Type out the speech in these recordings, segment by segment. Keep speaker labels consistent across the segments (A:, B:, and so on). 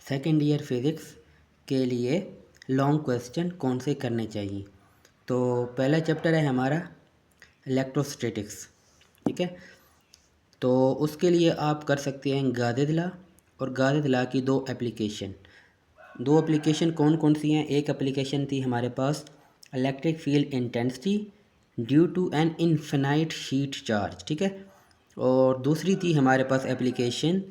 A: Second year physics के लिए long question कौन से करने चाहिए। तो पहला चैप्टर है हमारा इलेक्ट्रोस्टैटिक्स, ठीक है। तो उसके लिए आप कर सकते हैं गादेद लॉ और गादेद लॉ की दो एप्लीकेशन कौन कौन सी हैं। एक एप्लीकेशन थी हमारे पास electric field intensity due to an infinite sheet charge, ठीक है। और दूसरी थी हमारे पास application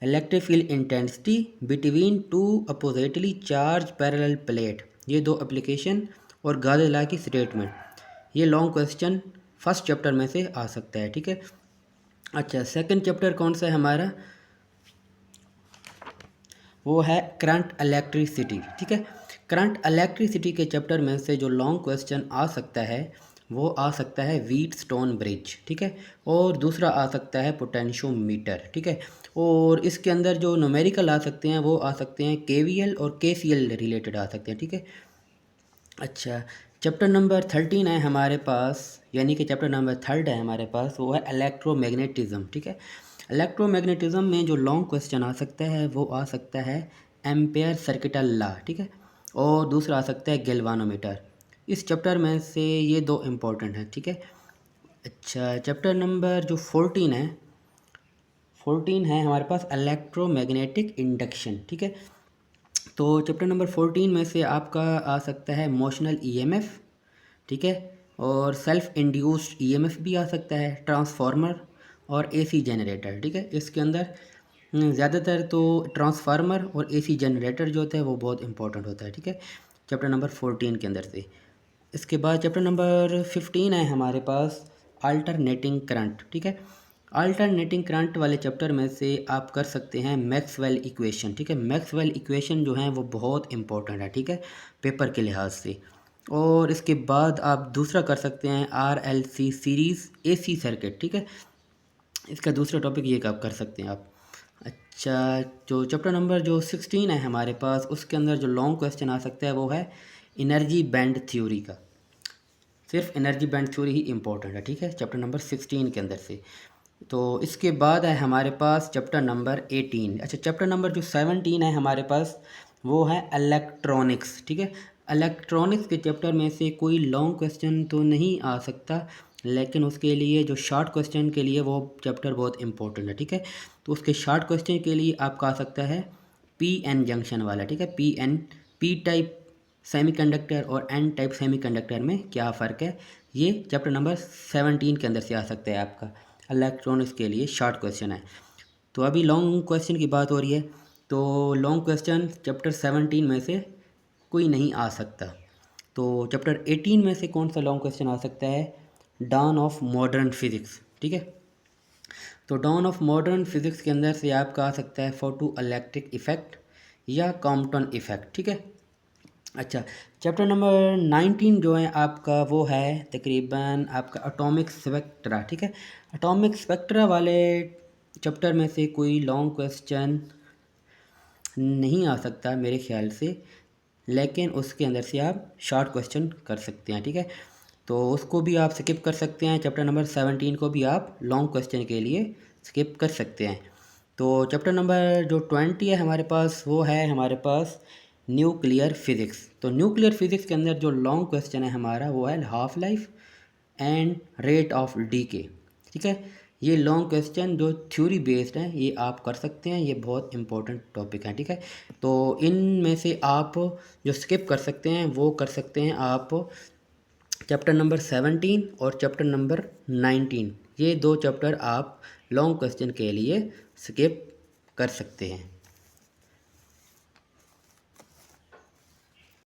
A: electric field intensity between two oppositely charge parallel plate. ये दो एप्लीकेशन और गादेद लॉ की स्टेटमेंट, ये लॉन्ग क्वेश्चन फर्स्ट चैप्टर में से आ सकता है, ठीक है। अच्छा, सेकंड चैप्टर कौन सा है हमारा, वो है करंट इलेक्ट्रिसिटी, ठीक है। करंट इलेक्ट्रिसिटी के चैप्टर में से जो लॉन्ग क्वेश्चन आ सकता है वो आ सकता है व्हीटस्टोन ब्रिज, ठीक है। और दूसरा आ सकता है पोटेंशियोमीटर, ठीक है। और इसके अंदर जो न्यूमेरिकल आ सकते हैं वो आ सकते हैं केवीएल और केसीएल रिलेटेड आ सकते हैं, ठीक है। अच्छा, चैप्टर नंबर 13 है हमारे पास, यानी कि चैप्टर नंबर 3 है हमारे पास, वो है इलेक्ट्रोमैग्नेटिज्म, ठीक है। इलेक्ट्रोमैग्नेटिज्म में जो लॉन्ग क्वेश्चन आ सकता है वो आ सकता है एम्पेयर सर्किटल लॉ, ठीक है। और दूसरा आ सकता है गैल्वानोमीटर। इस चैप्टर में से ये दो इम्पोर्टेंट हैं, ठीक है। अच्छा, चैप्टर नंबर जो 14 है हमारे पास इलेक्ट्रोमैग्नेटिक इंडक्शन, ठीक है। तो चैप्टर नंबर 14 में से आपका आ सकता है मोशनल ईएमएफ, ठीक है। और सेल्फ इंड्यूस्ड ईएमएफ भी आ सकता है, ट्रांसफार्मर और एसी जनरेटर, ठीक है। इसके अंदर ज़्यादातर तो ट्रांसफार्मर और एसी जनरेटर जो होता है वो बहुत इंपॉर्टेंट होता है, ठीक है, चैप्टर नंबर 14 के अंदर से। इसके बाद चैप्टर नंबर 15 है हमारे पास अल्टरनेटिंग करंट, ठीक है। अल्टरनेटिंग करंट वाले चैप्टर में से आप कर सकते हैं मैक्सवेल इक्वेशन, ठीक है। मैक्सवेल इक्वेशन जो हैं वो बहुत इंपॉर्टेंट है, ठीक है, पेपर के लिहाज से। और इसके बाद आप दूसरा कर सकते हैं आरएलसी सीरीज़ एसी सर्किट, ठीक है। इसका दूसरा टॉपिक ये आप कर सकते हैं आप। अच्छा, जो चैप्टर नंबर जो 16 है हमारे पास, उसके अंदर जो लॉन्ग क्वेश्चन आ सकता है वो है एनर्जी बैंड थ्योरी का। सिर्फ एनर्जी बैंड थ्योरी ही इम्पोर्टेंट है, ठीक है, चैप्टर नंबर 16 के अंदर से। तो इसके बाद है हमारे पास चैप्टर नंबर 18। अच्छा, चैप्टर नंबर जो 17 है हमारे पास वो है इलेक्ट्रॉनिक्स, ठीक है। इलेक्ट्रॉनिक्स के चैप्टर में से कोई लॉन्ग क्वेश्चन तो नहीं आ सकता, लेकिन उसके लिए जो शॉर्ट क्वेश्चन के लिए वो चैप्टर बहुत इंपॉर्टेंट है, ठीक है। तो उसके शॉर्ट क्वेश्चन के लिए आपका आ सकता है पी एन जंक्शन वाला, ठीक है। पी टाइप सेमीकंडक्टर और एन टाइप सेमीकंडक्टर में क्या फ़र्क है, ये चैप्टर नंबर 17 के अंदर से आ सकता है आपका। इलेक्ट्रॉनिक्स के लिए शॉर्ट क्वेश्चन है। तो अभी लॉन्ग क्वेश्चन की बात हो रही है, तो लॉन्ग क्वेश्चन चैप्टर 17 में से कोई नहीं आ सकता। तो चैप्टर 18 में से कौन सा लॉन्ग क्वेश्चन आ सकता है, डॉन ऑफ मॉडर्न फिज़िक्स, ठीक है। तो डॉन ऑफ मॉडर्न फिज़िक्स के अंदर से आपका आ सकता है फोटो इलेक्ट्रिक इफेक्ट या कॉम्पटन इफेक्ट, ठीक है। अच्छा, चैप्टर नंबर 19 जो है आपका वो है तकरीबन आपका एटॉमिक स्पेक्ट्रा, ठीक है। एटॉमिक स्पेक्ट्रा वाले चैप्टर में से कोई लॉन्ग क्वेश्चन नहीं आ सकता मेरे ख्याल से, लेकिन उसके अंदर से आप शॉर्ट क्वेश्चन कर सकते हैं, ठीक है। तो उसको भी आप स्किप कर सकते हैं, चैप्टर नंबर 17 को भी आप लॉन्ग क्वेश्चन के लिए स्किप कर सकते हैं। तो चैप्टर नंबर जो 20 है हमारे पास वो है हमारे पास न्यूक्लियर फिज़िक्स। तो न्यूक्लियर फिज़िक्स के अंदर जो लॉन्ग क्वेश्चन है हमारा वो है half life and rate of decay, ठीक है। ये लॉन्ग क्वेश्चन जो थ्योरी बेस्ड हैं ये आप कर सकते हैं, ये बहुत इंपॉर्टेंट टॉपिक है, ठीक है। तो इनमें से आप जो स्किप कर सकते हैं वो कर सकते हैं आप चैप्टर नंबर 17 और चैप्टर नंबर 19, ये दो चैप्टर आप लॉन्ग क्वेश्चन के लिए स्किप कर सकते हैं।